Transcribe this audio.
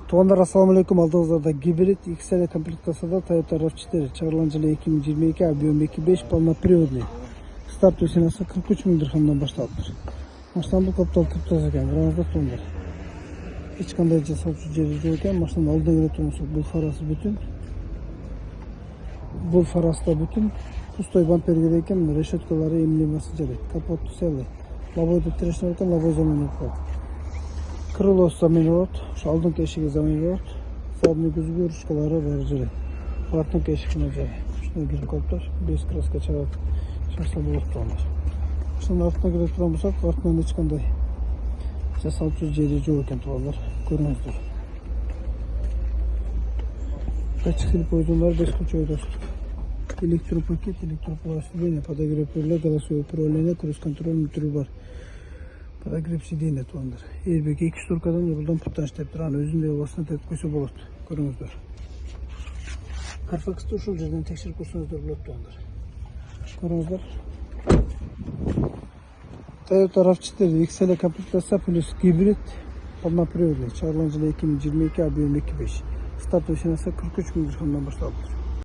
Туугандар, ассаламу алейкум. Алдыңыздарда гибрид XL комплектацияда Toyota RAV4 чыгарылган жылы 2022, объем 2.5, полноприводный. Старт ценасы 43 миң дирхамдан башталыптыр. Машинаны коптолуп таза экен, караңыздар туугандар. Эч кандай жасоочу жери жок экен. Машинанын алдыгы турмусу бул фарасы бүтүн. Бул фарасы да бүтүн. Пустой бампер керек экен, решеткалары эмнемасы жарайт. Капотту целый. Лобойду тирешип экен, лобой замену болот. Крылосы замену болот. Ошо алдыңкы эшиги замену болот. Задний күзгү ручкалары баары жарайт. Артыңкы эшик мына жай. Ушуну кирип коюптур. Без краска чыгып чыкса болот туугандар. Ушунун артына кире турган болсок, артынан эч кандай жасалчу жери жок экен туугандар. Көрүңүздөр. Датчик силипоидундар, без ключевой. Электропакет, электроподъем сиденья, подогрев руля, голосовое управление, круиз-контроль мүтүрү бар. Подогрев сиденья туугандар. Airbag 2 штуркадан жолдон путтан иштеп турган, өзүндө басына тетип койсо болот. Көрүңүздөр. Carfax'ты ушул жерден текшерип көрсөңүздөр болот туугандар. Көрүңүздөр. Toyota RAV4 XL комплектация плюс гибрид полноприводный. Чыгарылган жылы 2022, объем 2.5. Стартовый ценасы 43 миң дирхамдан башталып.